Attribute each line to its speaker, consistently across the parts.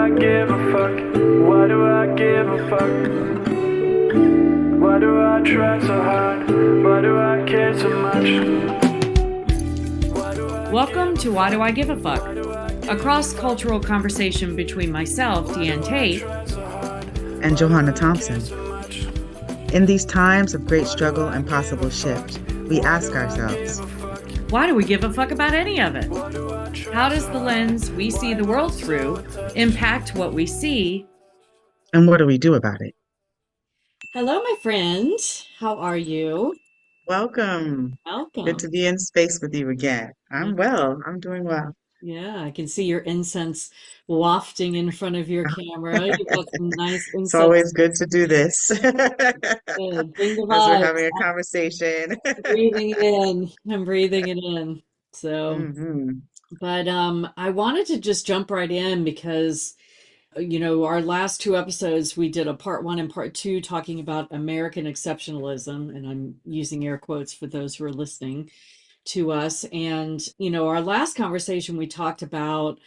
Speaker 1: I give a fuck? Why do I give a fuck? Why do I try so hard? Why do I care so much?
Speaker 2: Welcome to Why Do I Give a Fuck? A cross-cultural conversation between myself, Deanne Tate,
Speaker 3: and Johanna Thompson. In these times of great struggle and possible shift, we ask ourselves,
Speaker 2: why do we give a fuck about any of it? How does the lens we see the world through impact what we see?
Speaker 3: And what do we do about it?
Speaker 2: Hello, my friend. How are you?
Speaker 3: Welcome. Good
Speaker 2: Welcome.
Speaker 3: to be in space with you again. I'm well. I'm doing well.
Speaker 2: Yeah, I can see your incense wafting in front of your camera. You've got some nice
Speaker 3: It's
Speaker 2: incense.
Speaker 3: always good to do this
Speaker 2: Good. Bring the
Speaker 3: as we're
Speaker 2: vibes.
Speaker 3: having a conversation.
Speaker 2: I'm breathing it in. I'm breathing it in. So,
Speaker 3: hmm
Speaker 2: but I wanted to just jump right in because our last two episodes, we did a part one and part two talking about American exceptionalism, and I'm using air quotes for those who are listening to us. And, our last conversation, we talked about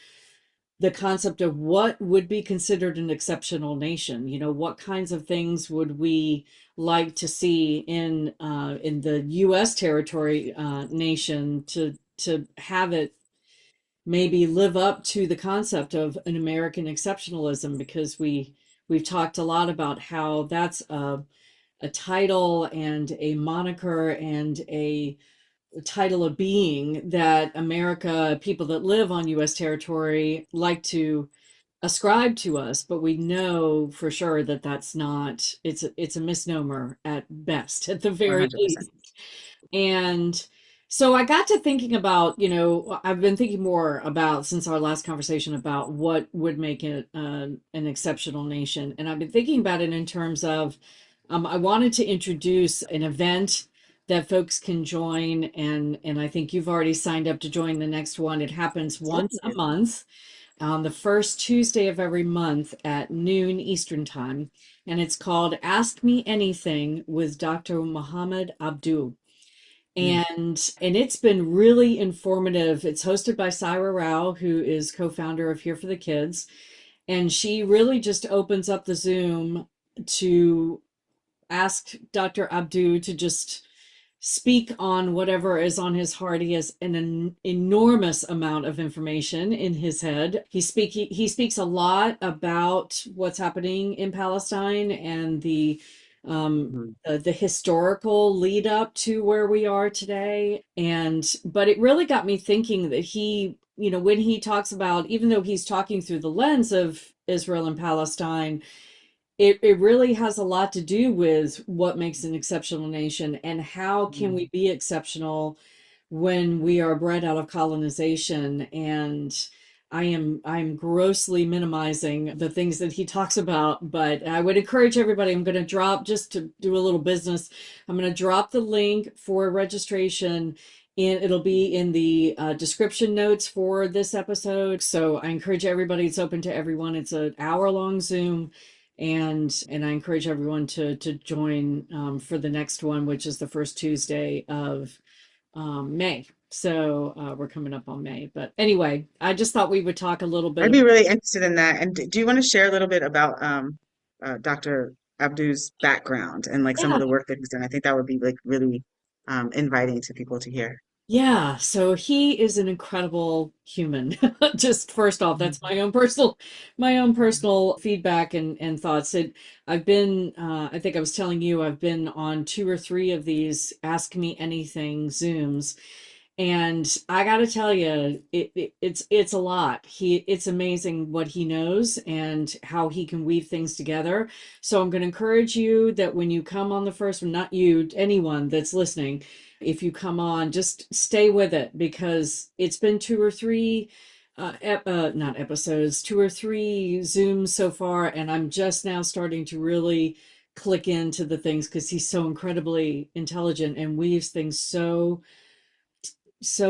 Speaker 2: the concept of what would be considered an exceptional nation. What kinds of things would we like to see in the U.S. territory nation to have it maybe live up to the concept of an American exceptionalism, because we've talked a lot about how that's a title and a moniker and a title of being that America, people that live on U.S. territory, like to ascribe to us, but we know for sure that that's not, it's a misnomer at best, at the very
Speaker 3: 100%.
Speaker 2: least. And so I got to thinking about, I've been thinking more about, since our last conversation, about what would make it an exceptional nation. And I've been thinking about it in terms of, I wanted to introduce an event that folks can join. And I think you've already signed up to join the next one. It happens once a month on the first Tuesday of every month at noon Eastern Time. And it's called Ask Me Anything with Dr. Muhammad Abdu.
Speaker 3: Mm.
Speaker 2: And it's been really informative. It's hosted by Syra Rao, who is co-founder of Here for the Kids. And she really just opens up the Zoom to ask Dr. Abdu to just speak on whatever is on his heart. He has an enormous amount of information in his head. He speaks a lot about what's happening in Palestine and
Speaker 3: Mhm.
Speaker 2: the historical lead up to where we are today. But it really got me thinking that when he talks about, even though he's talking through the lens of Israel and Palestine, it really has a lot to do with what makes an exceptional nation and how can we be exceptional when we are bred out of colonization. And I'm grossly minimizing the things that he talks about, but I would encourage everybody. I'm going to drop, just to do a little business, I'm going to drop the link for registration, and it'll be in the description notes for this episode. So I encourage everybody. It's open to everyone. It's an hour-long Zoom, and I encourage everyone to join for the next one, which is the first Tuesday of May. So we're coming up on May. But anyway, I just thought we would talk a little bit
Speaker 3: I'd
Speaker 2: about.
Speaker 3: be really interested in that. And do you want to share a little bit about Dr. Abdu's background and like some
Speaker 2: Yeah.
Speaker 3: of the work that he's done? I think that would be like really inviting to people to hear.
Speaker 2: Yeah, so he is an incredible human. Just first off, that's my own personal feedback and thoughts. I think I was telling you, I've been on two or three of these Ask Me Anything Zooms, and I got to tell you, it's a lot. It's amazing what he knows and how he can weave things together. So I'm going to encourage you that when you come on the first one, not you, anyone that's listening, if you come on, just stay with it, because it's been two or three not episodes, two or three Zooms so far, and I'm just now starting to really click into the things, because he's so incredibly intelligent and weaves things so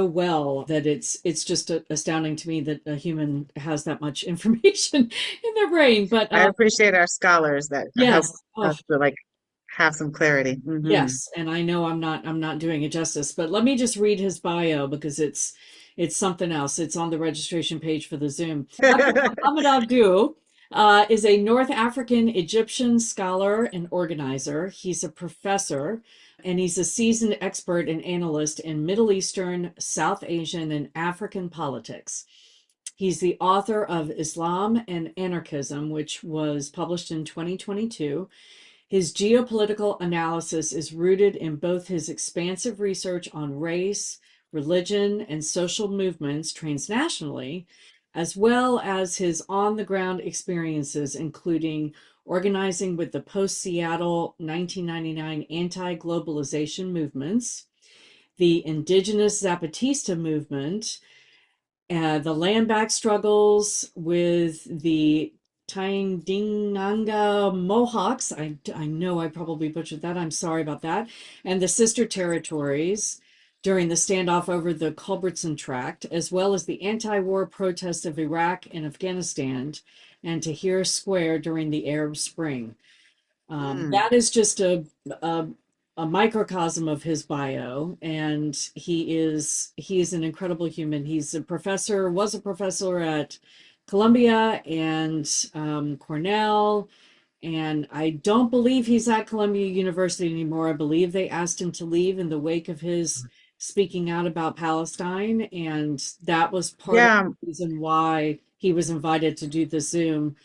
Speaker 2: well that it's just astounding to me that a human has that much information in their brain. But
Speaker 3: I appreciate our scholars that help
Speaker 2: yes, oh,
Speaker 3: us to like have some clarity.
Speaker 2: yes, and I know I'm not doing it justice, but let me just read his bio, because It's something else. It's on the registration page for the Zoom. Dr. Muhammad Abdu is a North African Egyptian scholar and organizer. He's a professor and he's a seasoned expert and analyst in Middle Eastern, South Asian, and African politics. He's the author of Islam and Anarchism, which was published in 2022. His geopolitical analysis is rooted in both his expansive research on race, religion, and social movements transnationally, as well as his on the ground experiences, including organizing with the post Seattle 1999 anti globalization movements, the indigenous Zapatista movement, the land back struggles with the Tyndinga Mohawks. I know I probably butchered that. I'm sorry about that. And the sister territories during the standoff over the Culbertson Tract, as well as the anti war protests of Iraq and Afghanistan, and Tahrir Square during the Arab Spring.
Speaker 3: Mm.
Speaker 2: That is just a a microcosm of his bio, and he is an incredible human. He's a professor, was a professor at Columbia and Cornell, and I don't believe he's at Columbia University anymore. I believe they asked him to leave in the wake of his speaking out about Palestine, and that was part of
Speaker 3: Yeah,
Speaker 2: the reason why he was invited to do the Zoom.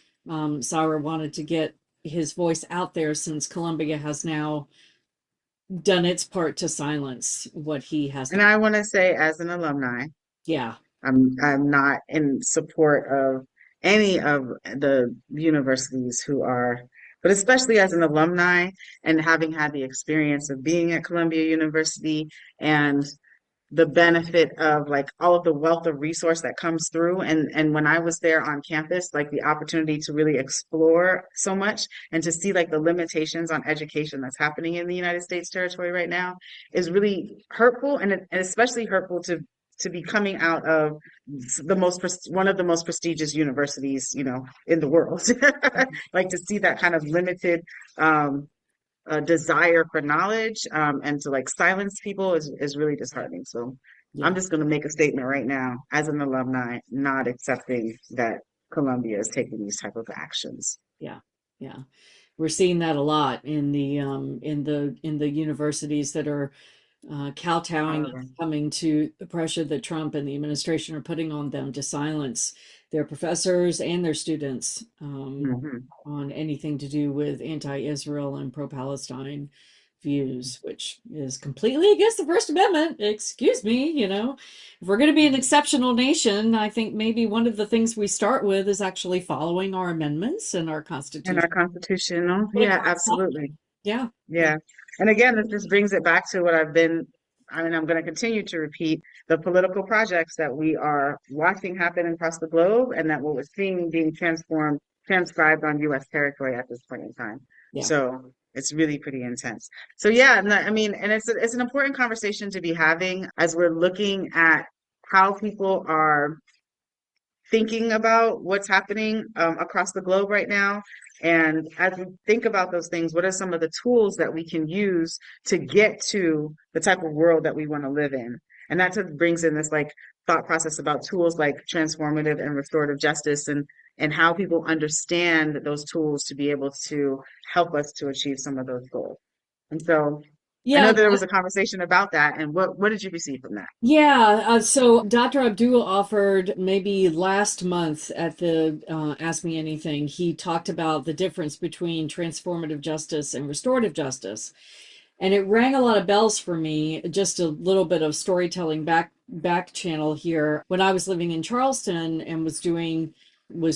Speaker 2: Sarah wanted to get his voice out there since Columbia has now done its part to silence what he has
Speaker 3: and
Speaker 2: to.
Speaker 3: I want to say, as an alumni,
Speaker 2: Yeah,
Speaker 3: I'm not in support of any of the universities who are, but especially as an alumni and having had the experience of being at Columbia University and the benefit of like all of the wealth of resource that comes through, and when I was there on campus, like the opportunity to really explore so much and to see like the limitations on education that's happening in the United States territory right now is really hurtful, and especially hurtful to be coming out of one of the most prestigious universities, you know, in the world. Like to see that kind of limited desire for knowledge, and to like silence people is really disheartening. So I'm
Speaker 2: yeah,
Speaker 3: just going to make a statement right now as an alumni, not accepting that Columbia is taking these type of actions.
Speaker 2: yeah, yeah. We're seeing that a lot in the universities that are kowtowing and
Speaker 3: However,
Speaker 2: succumbing to the pressure that Trump and the administration are putting on them to silence their professors and their students
Speaker 3: mhm.
Speaker 2: on anything to do with anti-Israel and pro-Palestine views, which is completely against the First Amendment. Excuse me, you know, if we're going to be an exceptional nation, I think maybe one of the things we start with is actually following our amendments and our
Speaker 3: And our
Speaker 2: Constitution.
Speaker 3: constitutional,
Speaker 2: Put a
Speaker 3: yeah,
Speaker 2: tax on it.
Speaker 3: absolutely.
Speaker 2: Yeah, yeah,
Speaker 3: Yeah. And again, this just brings it back to what I mean, I'm going to continue to repeat the political projects that we are watching happen across the globe and that what we're seeing being transcribed on US territory at this point in time.
Speaker 2: yeah.
Speaker 3: So it's really pretty intense. So yeah, I mean, and it's an important conversation to be having as we're looking at how people are thinking about what's happening across the globe right now. And as we think about those things, what are some of the tools that we can use to get to the type of world that we want to live in? And that just brings in this like thought process about tools like transformative and restorative justice and how people understand those tools to be able to help us to achieve some of those goals. And so I know
Speaker 2: Yeah,
Speaker 3: there was a conversation about that. And what did you receive from that?
Speaker 2: yeah. So Dr. Abdul offered maybe last month at the Ask Me Anything, he talked about the difference between transformative justice and restorative justice. And it rang a lot of bells for me, just a little bit of storytelling back channel here. When I was living in Charleston and was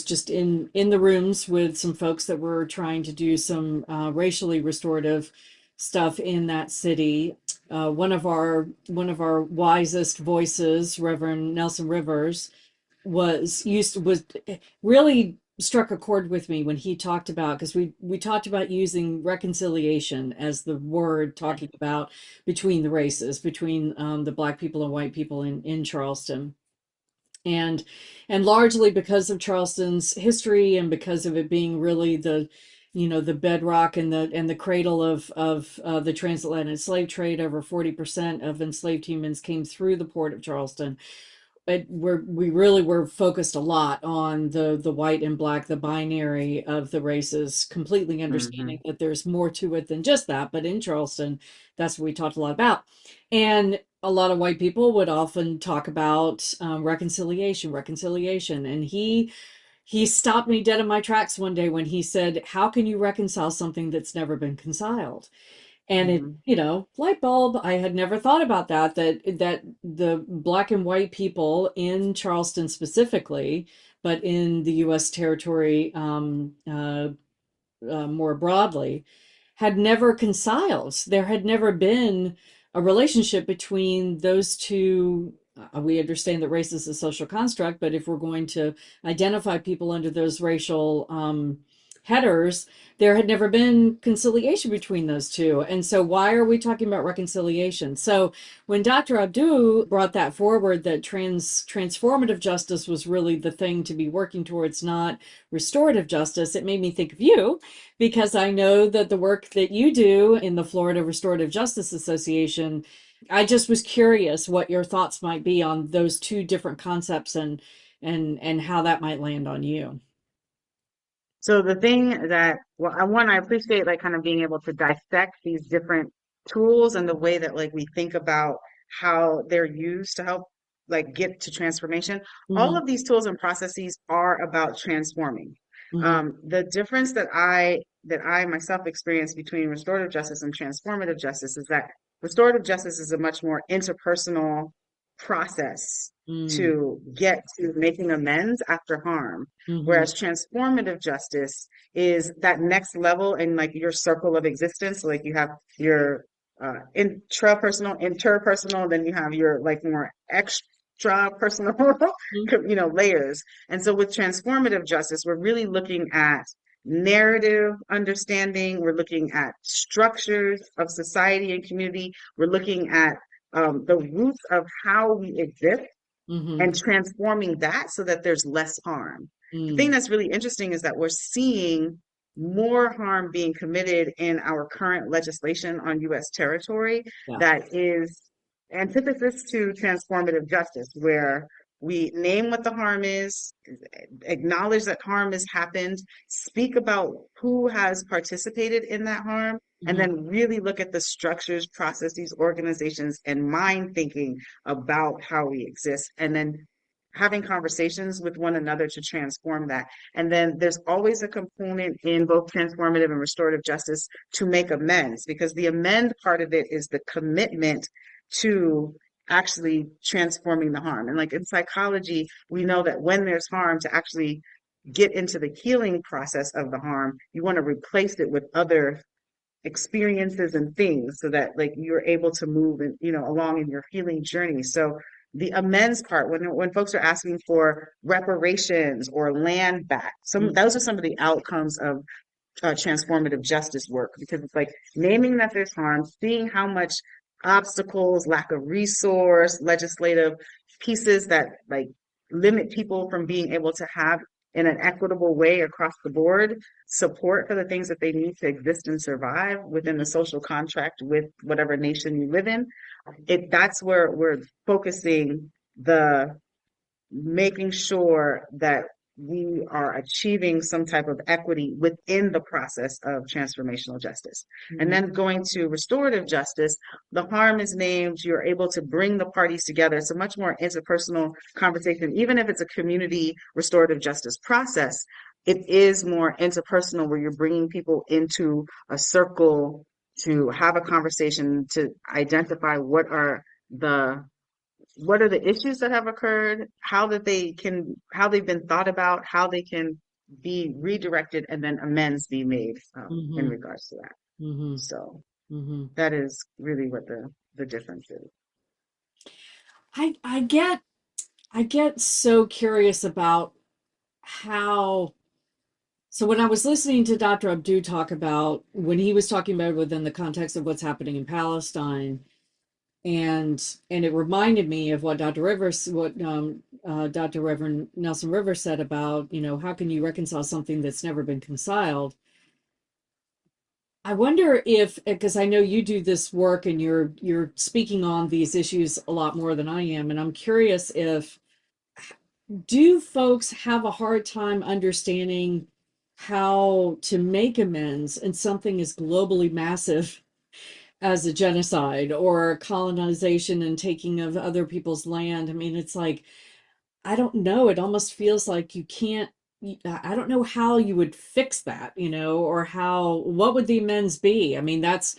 Speaker 2: just in the rooms with some folks that were trying to do some racially restorative stuff in that city. One of our wisest voices, Reverend Nelson Rivers, was really struck a chord with me when he talked about, because we talked about using reconciliation as the word, talking about between the races, between the black people and white people in Charleston, and largely because of Charleston's history and because of it being really the, you know, the bedrock and the cradle of the transatlantic slave trade. Over 40% of enslaved humans came through the port of Charleston. we really were focused a lot on the white and black, the binary of the races, completely
Speaker 3: Hmm.
Speaker 2: understanding that there's more to it than just that. But in Charleston, that's what we talked a lot about. And a lot of white people would often talk about reconciliation. And he stopped me dead in my tracks one day when he said, "How can you reconcile something that's never been reconciled?" And it,
Speaker 3: Hmm.
Speaker 2: light bulb, I had never thought about that the black and white people in Charleston specifically, but in the US territory more broadly, had never reconciled. There had never been a relationship between those two. We understand that race is a social construct, but if we're going to identify people under those racial headers, there had never been conciliation between those two. And so, why are we talking about reconciliation? So, when Dr. Abdu brought that forward, that transformative justice was really the thing to be working towards, not restorative justice, it made me think of you because I know that the work that you do in the Florida Restorative Justice Association, I just was curious what your thoughts might be on those two different concepts and how that might land on you.
Speaker 3: So the thing that, well, I appreciate like kind of being able to dissect these different tools and the way that like we think about how they're used to help like get to transformation. All
Speaker 2: Hmm.
Speaker 3: of these tools and processes are about transforming.
Speaker 2: Hmm.
Speaker 3: The difference that I myself experience between restorative justice and transformative justice is that restorative justice is a much more interpersonal process
Speaker 2: Mm.
Speaker 3: to get to making amends after harm.
Speaker 2: Hmm.
Speaker 3: Whereas transformative justice is that next level in like your circle of existence. So, like you have your intrapersonal, interpersonal, then you have your like more extra personal, layers. And so with transformative justice, we're really looking at narrative understanding. We're looking at structures of society and community. We're looking at the roots of how we exist
Speaker 2: Hmm.
Speaker 3: and transforming that so that there's less harm. The thing
Speaker 2: Mm.
Speaker 3: that's really interesting is that we're seeing more harm being committed in our current legislation on US territory
Speaker 2: Yeah.
Speaker 3: that is antithesis to transformative justice, where we name what the harm is, acknowledge that harm has happened, speak about who has participated in that harm, and
Speaker 2: Hmm.
Speaker 3: then really look at the structures, processes, organizations, and mind thinking about how we exist, and then having conversations with one another to transform that. And then there's always a component in both transformative and restorative justice to make amends, because the amend part of it is the commitment to actually transforming the harm. And like in psychology, we know that when there's harm, to actually get into the healing process of the harm, you want to replace it with other experiences and things so that like you're able to move and along in your healing journey. So the amends part, when folks are asking for reparations or land back, those are some of the outcomes of transformative justice work, because it's like naming that there's harm, seeing how much obstacles, lack of resource, legislative pieces that like limit people from being able to have in an equitable way across the board support for the things that they need to exist and survive within the social contract with whatever nation you live in. That's where we're focusing the making sure that we are achieving some type of equity within the process of transformational justice. And
Speaker 2: Hmm.
Speaker 3: then going to restorative justice, the harm is named, you're able to bring the parties together. It's a much more interpersonal conversation, even if it's a community restorative justice process. It is more interpersonal, where you're bringing people into a circle to have a conversation to identify the what are the issues that have occurred, how they've been thought about, how they can be redirected, and then amends be made in
Speaker 2: Hmm.
Speaker 3: regards to that.
Speaker 2: Hmm.
Speaker 3: So
Speaker 2: Hmm.
Speaker 3: that is really what the difference is.
Speaker 2: I get so curious about how. So when I was listening to Dr. Abdu talk about when he was talking about it within the context of what's happening in Palestine, and it reminded me of what Dr. Reverend Nelson Rivers said about, how can you reconcile something that's never been reconciled? I wonder if, because I know you do this work and you're speaking on these issues a lot more than I am, and I'm curious if do folks have a hard time understanding how to make amends in something as globally massive as a genocide or colonization and taking of other people's land? I mean, it's like, I don't know. It almost feels like you can't. I don't know how you would fix that, or how. What would the amends be? I mean, that's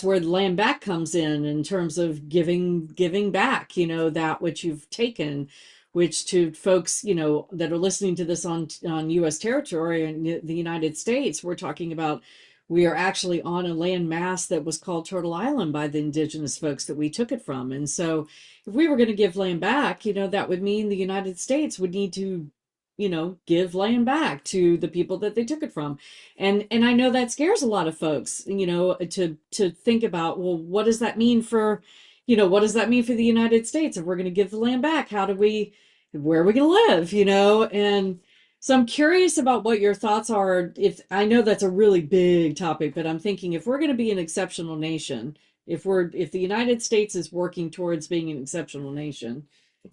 Speaker 2: where the land back comes in terms of giving back, that which you've taken, which to folks, that are listening to this on U.S. territory and the United States, we're talking about. We are actually on a land mass that was called Turtle Island by the indigenous folks that we took it from, and so if we were going to give land back, that would mean the United States would need to, give land back to the people that they took it from. And I know that scares a lot of folks, to think about, well, what does that mean for, what does that mean for the United States if we're going to give the land back? Where are we going to live, And so I'm curious about what your thoughts are. If I know that's a really big topic, but I'm thinking if we're going to be an exceptional nation, if the United States is working towards being an exceptional nation,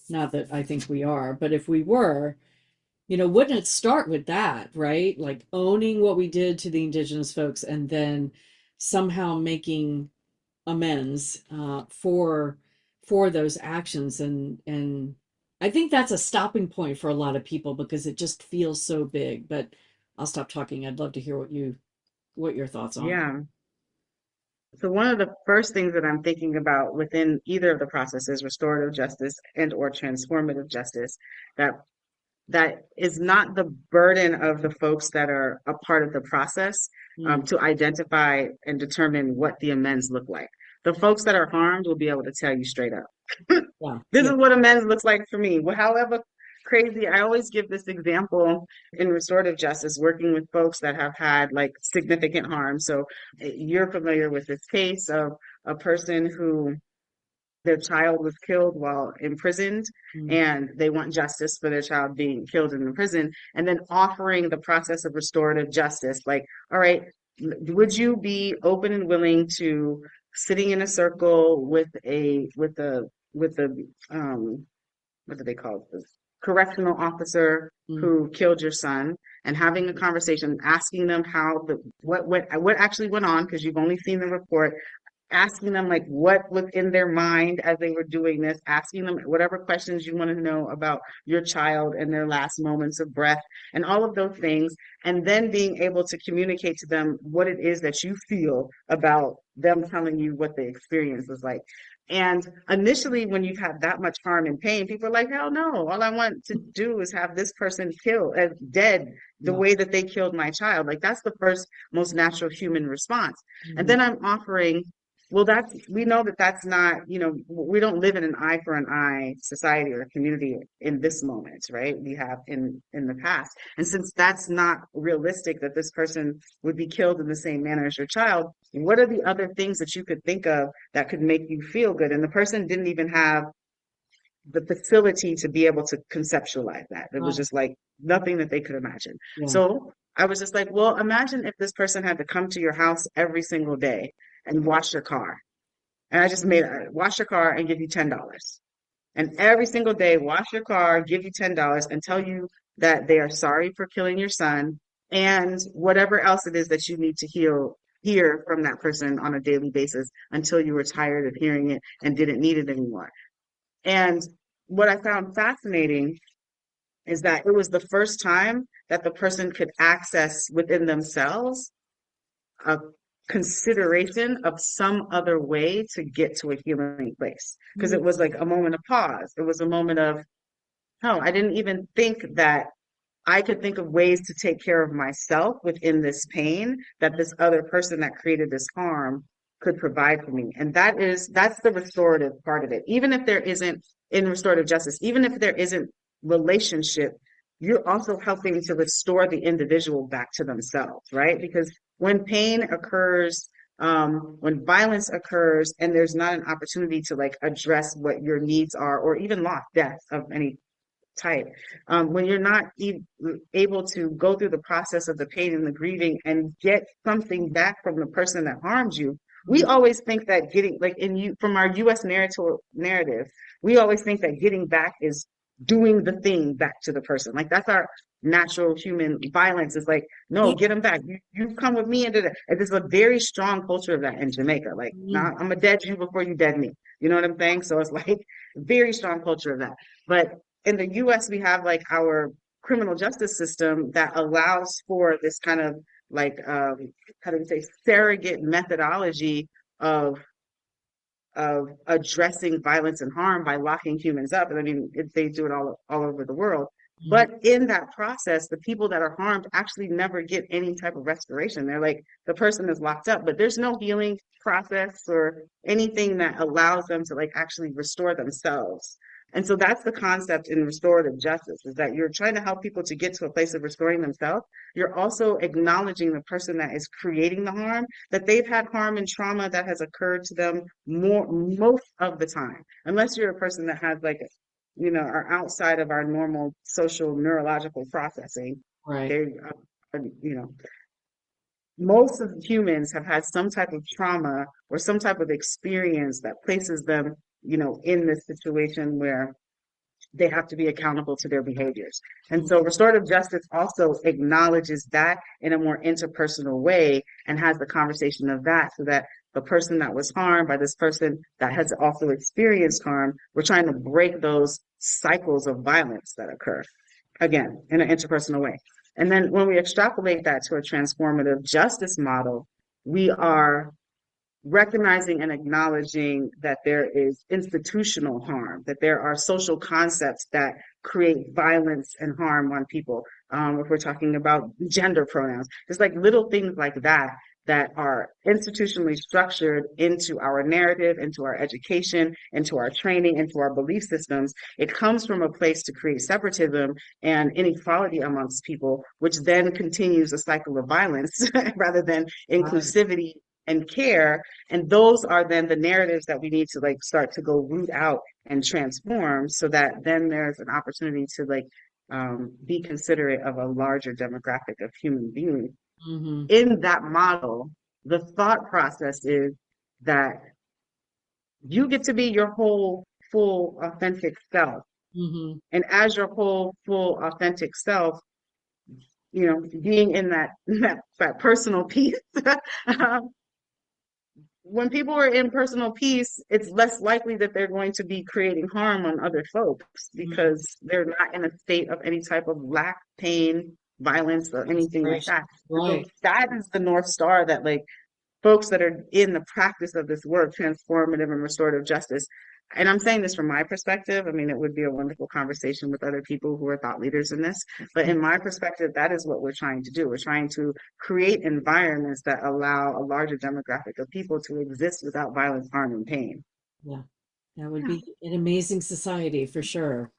Speaker 2: not that I think we are, but if we were, wouldn't it start with that, right? Like owning what we did to the indigenous folks and then somehow making amends for those actions, and I think that's a stopping point for a lot of people because it just feels so big. But I'll stop talking. I'd love to hear what your thoughts on.
Speaker 3: Yeah. So one of the first things that I'm thinking about within either of the processes, restorative justice and or transformative justice, that that is not the burden of the folks that are a part of the process,
Speaker 2: Mm,
Speaker 3: to identify and determine what the amends look like. The folks that are harmed will be able to tell you straight up.
Speaker 2: yeah,
Speaker 3: This
Speaker 2: yeah.
Speaker 3: is what amends looks like for me. Well, however crazy, I always give this example in restorative justice, working with folks that have had like significant harm. So you're familiar with this case of a person who their child was killed while imprisoned,
Speaker 2: Mm,
Speaker 3: and they want justice for their child being killed in the prison, and then offering the process of restorative justice. Like, all right, would you be open and willing to sitting in a circle with the what do they call it? The correctional officer
Speaker 2: mm,
Speaker 3: who killed your son, and having a conversation, asking them how what actually went on, because you've only seen the report, asking them like what was in their mind as they were doing this, asking them whatever questions you want to know about your child and their last moments of breath and all of those things, and then being able to communicate to them what it is that you feel about them telling you what the experience was like. And initially, when you've had that much harm and pain, people are like, hell no, all I want to do is have this person killed, dead the
Speaker 2: yeah.
Speaker 3: way that they killed my child. Like, that's the first most natural human response. And
Speaker 2: Mhm.
Speaker 3: then I'm offering, well, we know that that's not, we don't live in an eye for an eye society or community in this moment, right? We have in the past. And since that's not realistic that this person would be killed in the same manner as your child, what are the other things that you could think of that could make you feel good? And the person didn't even have the facility to be able to conceptualize that. It was
Speaker 2: Right.
Speaker 3: just like nothing that they could imagine.
Speaker 2: Yeah.
Speaker 3: So I was just like, well, imagine if this person had to come to your house every single day and wash your car. And I just made wash your car and give you $10. And every single day, wash your car, give you $10, and tell you that they are sorry for killing your son and whatever else it is that you need to hear from that person on a daily basis until you were tired of hearing it and didn't need it anymore. And what I found fascinating is that it was the first time that the person could access within themselves a consideration of some other way to get to a healing place. Because it was like a moment of pause. It was a moment of, oh, I didn't even think that I could think of ways to take care of myself within this pain that this other person that created this harm could provide for me. And that's the restorative part of it. Even if there isn't in restorative justice, even if there isn't relationship, you're also helping to restore the individual back to themselves, right? Because when pain occurs, when violence occurs, and there's not an opportunity to like address what your needs are, or even loss, death of any type, when you're not able to go through the process of the pain and the grieving and get something back from the person that harmed you, we always think that getting like in you from our U.S. narrative, we always think that getting back is doing the thing back to the person. Like that's our natural human violence. Is like, no,
Speaker 2: Yeah.
Speaker 3: get them back. You come with me into that. And there's a very strong culture of that in Jamaica. Like,
Speaker 2: Mhm.
Speaker 3: nah, I'm gonna dead you before you dead me. You know what I'm saying? So it's like very strong culture of that. But in the US, we have like our criminal justice system that allows for this kind of like how do you say surrogate methodology of addressing violence and harm by locking humans up. And I mean, they do it all over the world.
Speaker 2: Mhm.
Speaker 3: But in that process, the people that are harmed actually never get any type of restoration. They're like, the person is locked up, but there's no healing process or anything that allows them to like actually restore themselves. And so that's the concept in restorative justice is that you're trying to help people to get to a place of restoring themselves. You're also acknowledging the person that is creating the harm, that they've had harm and trauma that has occurred to them most of the time, unless you're a person that has like, are outside of our normal social neurological processing.
Speaker 2: Right.
Speaker 3: They, you know, most of humans have had some type of trauma or some type of experience that places them, in this situation where they have to be accountable to their behaviors. And
Speaker 2: Mhm.
Speaker 3: so restorative justice also acknowledges that in a more interpersonal way and has the conversation of that so that the person that was harmed by this person that has also experienced harm, we're trying to break those cycles of violence that occur again in an interpersonal way. And then when we extrapolate that to a transformative justice model, we are recognizing and acknowledging that there is institutional harm, that there are social concepts that create violence and harm on people. If we're talking about gender pronouns, just like little things like that that are institutionally structured into our narrative, into our education, into our training, into our belief systems. It comes from a place to create separatism and inequality amongst people, which then continues a cycle of violence rather than
Speaker 2: Right.
Speaker 3: inclusivity and care. And those are then the narratives that we need to like start to go root out and transform so that then there's an opportunity to like be considerate of a larger demographic of human beings.
Speaker 2: Mhm.
Speaker 3: In that model, the thought process is that you get to be your whole, full, authentic self.
Speaker 2: Mhm.
Speaker 3: And as your whole, full, authentic self, being in that that personal peace, um, when people are in personal peace, it's less likely that they're going to be creating harm on other folks
Speaker 2: Mhm.
Speaker 3: because they're not in a state of any type of lack, pain, violence, or anything like
Speaker 2: Inspiration.
Speaker 3: that. And so
Speaker 2: Right.
Speaker 3: that is the North Star that like folks that are in the practice of this work, transformative and restorative justice. And I'm saying this from my perspective. I mean, it would be a wonderful conversation with other people who are thought leaders in this. But in my perspective, that is what we're trying to do. We're trying to create environments that allow a larger demographic of people to exist without violence, harm, and pain.
Speaker 2: Yeah. That would be an amazing society for sure.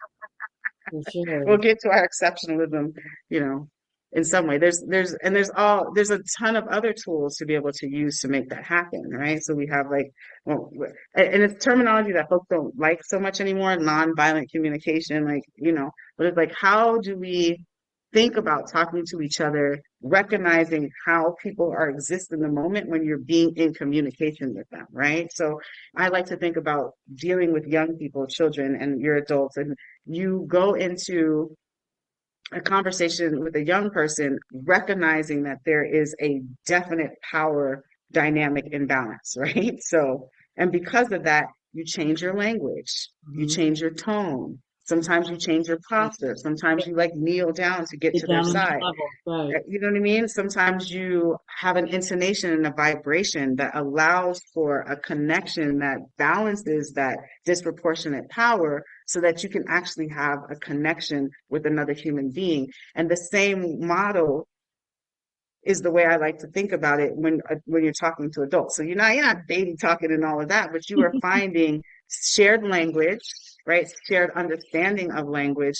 Speaker 2: For
Speaker 3: We'll
Speaker 2: sure.
Speaker 3: get to our exceptionalism, you know, in some way. There's a ton of other tools to be able to use to make that happen, right? So we have like, well, and it's terminology that folks don't like so much anymore, nonviolent communication, like, but it's like, how do we think about talking to each other, recognizing how people are exist in the moment when you're being in communication with them, right? So I like to think about dealing with young people, children, and your adults, and you go into a conversation with a young person, recognizing that there is a definite power dynamic imbalance, right? So, and because of that, you change your language, you
Speaker 2: Mhm.
Speaker 3: change your tone. Sometimes you change your posture. Sometimes you like kneel down to get
Speaker 2: Get
Speaker 3: to their
Speaker 2: down on that
Speaker 3: side.
Speaker 2: level. Right.
Speaker 3: You know what I mean? Sometimes you have an intonation and a vibration that allows for a connection that balances that disproportionate power so that you can actually have a connection with another human being. And the same model is the way I like to think about it when you're talking to adults. So you're not baby talking and all of that, but you are finding shared language, right? Shared understanding of language,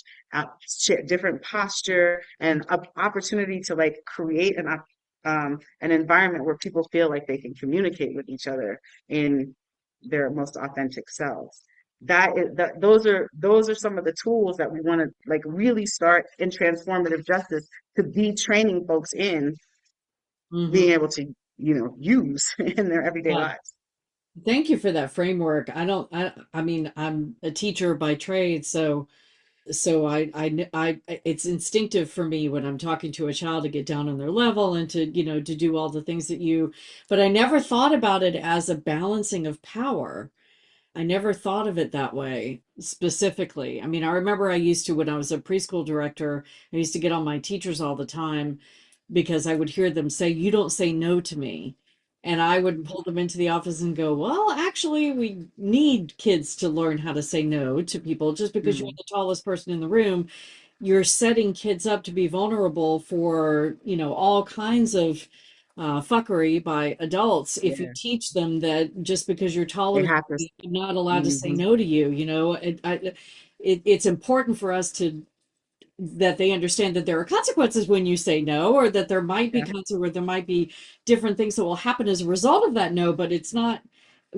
Speaker 3: different posture, and opportunity to like create an environment where people feel like they can communicate with each other in their most authentic selves. Those are some of the tools that we want to like really start in transformative justice to be training folks in
Speaker 2: Hmm.
Speaker 3: being able to, use in their everyday
Speaker 2: Yeah.
Speaker 3: lives.
Speaker 2: Thank you for that framework. I don't, I mean, I'm a teacher by trade, so So it's instinctive for me when I'm talking to a child to get down on their level and to, to do all the things that but I never thought about it as a balancing of power. I never thought of it that way specifically. I mean, I remember I used to, when I was a preschool director, I used to get on my teachers all the time because I would hear them say, "You don't say no to me." And I would pull them into the office and go, "Well, actually, we need kids to learn how to say no to people. Just because you're
Speaker 3: Mm,
Speaker 2: the tallest person in the room, you're setting kids up to be vulnerable for, all kinds of fuckery by adults if you
Speaker 3: yeah,
Speaker 2: teach them that just because you're
Speaker 3: they
Speaker 2: taller than
Speaker 3: have to.
Speaker 2: me, I'm not allowed to say
Speaker 3: Hmm.
Speaker 2: no to you. It's important for us to that they understand that there are consequences when you say no, or that there might be
Speaker 3: Yeah,
Speaker 2: consequences, or there might be different things that will happen as a result of that no, but it's not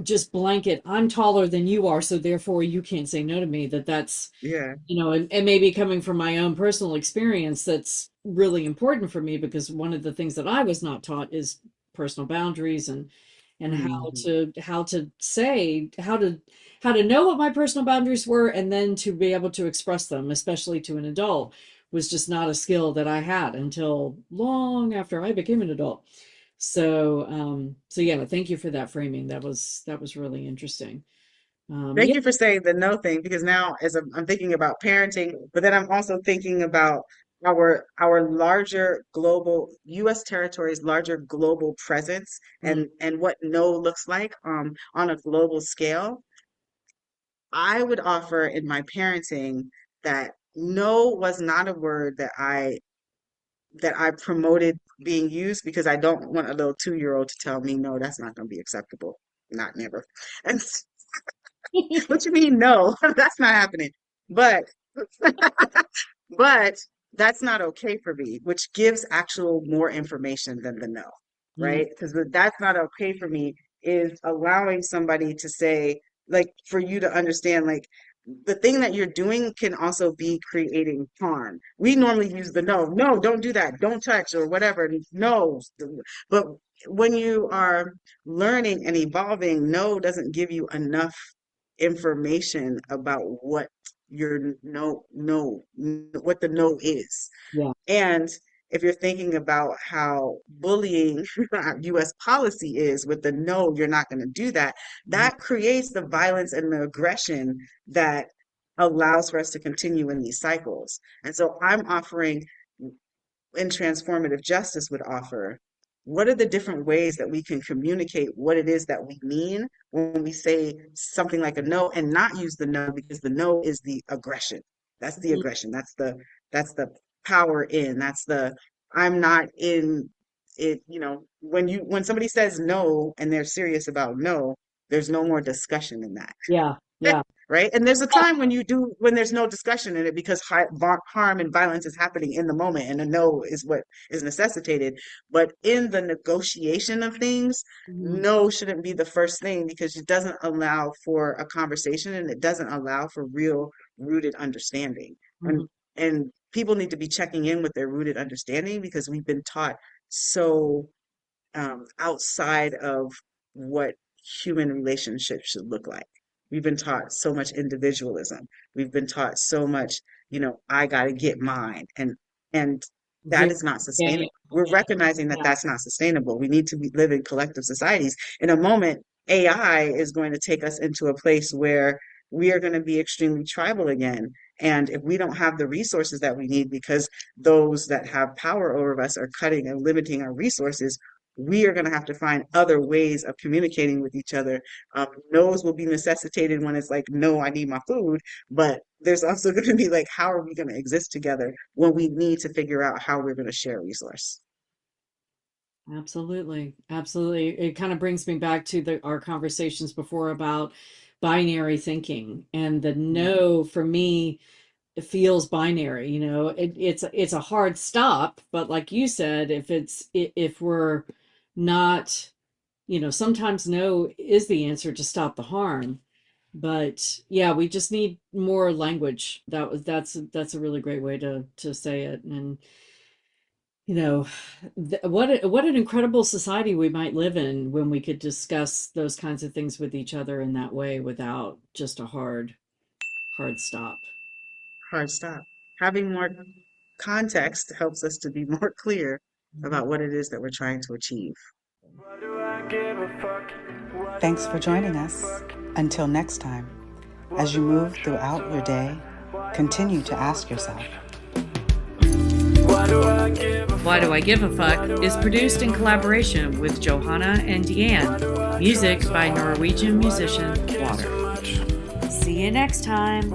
Speaker 2: just blanket, I'm taller than you are, so therefore you can't say no to me. That's
Speaker 3: yeah.
Speaker 2: and maybe coming from my own personal experience, that's really important for me because one of the things that I was not taught is personal boundaries and
Speaker 3: Hmm.
Speaker 2: how to know what my personal boundaries were and then to be able to express them, especially to an adult, was just not a skill that I had until long after I became an adult. So yeah, thank you for that framing. That was really interesting.
Speaker 3: Thank
Speaker 2: Yeah.
Speaker 3: you for saying the no thing because now as I'm thinking about parenting, but then I'm also thinking about our larger global U.S. territory's larger global presence
Speaker 2: Mm,
Speaker 3: and what no looks like on a global scale. I would offer in my parenting that no was not a word that I promoted being used because I don't want a little 2-year-old to tell me no, that's not going to be acceptable. Not never. And what you mean no? That's not happening. But but that's not okay for me, which gives actual more information than the no,
Speaker 2: mm,
Speaker 3: right? Because that's not okay for me is allowing somebody to say, like, for you to understand, like, the thing that you're doing can also be creating harm. We normally use the no, no, don't do that, don't touch, or whatever. No, but when you are learning and evolving, no doesn't give you enough information about what your what the no is.
Speaker 2: yeah.
Speaker 3: And if you're thinking about how bullying US policy is with the no, you're not going to do that,
Speaker 2: Mhm.
Speaker 3: that creates the violence and the aggression that allows for us to continue in these cycles. And so I'm offering and transformative justice would offer, what are the different ways that we can communicate what it is that we mean when we say something like a no and not use the no because the no is the aggression. That's the aggression. That's the power in. That's the I'm not in it, when somebody says no and they're serious about no, there's no more discussion in that.
Speaker 2: Yeah, yeah,
Speaker 3: Right? And there's a time when there's no discussion in it because harm and violence is happening in the moment, and a no is what is necessitated. But in the negotiation of things,
Speaker 2: mhm,
Speaker 3: no shouldn't be the first thing because it doesn't allow for a conversation and it doesn't allow for real rooted understanding.
Speaker 2: mhm.
Speaker 3: And people need to be checking in with their rooted understanding because we've been taught so outside of what human relationships should look like. We've been taught so much individualism. We've been taught so much, I got to get mine, and that
Speaker 2: Very
Speaker 3: is not sustainable.
Speaker 2: Daniel.
Speaker 3: We're recognizing that
Speaker 2: Yeah,
Speaker 3: that's not sustainable. We need to live in collective societies. In a moment, AI is going to take us into a place where we are going to be extremely tribal again. And if we don't have the resources that we need because those that have power over us are cutting and limiting our resources, we are going to have to find other ways of communicating with each other. No's will be necessitated when it's like, no, I need my food. But there's also going to be like, how are we going to exist together when we need to figure out how we're going to share a resource?
Speaker 2: absolutely. Absolutely. It kind of brings me back to our conversations before about binary thinking, and the
Speaker 3: Mhm.
Speaker 2: no for me, it feels binary, it's a hard stop, but like you said, if we're not, sometimes no is the answer to stop the harm. But yeah, we just need more language. That's a really great way to say it. And you know, what an incredible society we might live in when we could discuss those kinds of things with each other in that way without just a hard stop.
Speaker 3: hard stop. Having more context helps us to be more clear about what it is that we're trying to achieve.
Speaker 1: Why do I give a fuck? Why do
Speaker 4: Thanks for
Speaker 1: I
Speaker 4: joining
Speaker 1: give a
Speaker 4: us.
Speaker 1: fuck?
Speaker 4: Until next time,
Speaker 1: Why
Speaker 4: as you
Speaker 1: do I
Speaker 4: move
Speaker 1: try
Speaker 4: throughout
Speaker 1: so
Speaker 4: your day,
Speaker 1: hard?
Speaker 4: continue
Speaker 1: Why
Speaker 4: to
Speaker 1: am I
Speaker 4: ask
Speaker 1: so
Speaker 4: yourself,
Speaker 1: attached? Why do I give a
Speaker 2: Why Do I
Speaker 1: fuck?
Speaker 2: Give a Fuck is produced in collaboration with Johanna and Deanne. Music by Norwegian musician Water. See you next time.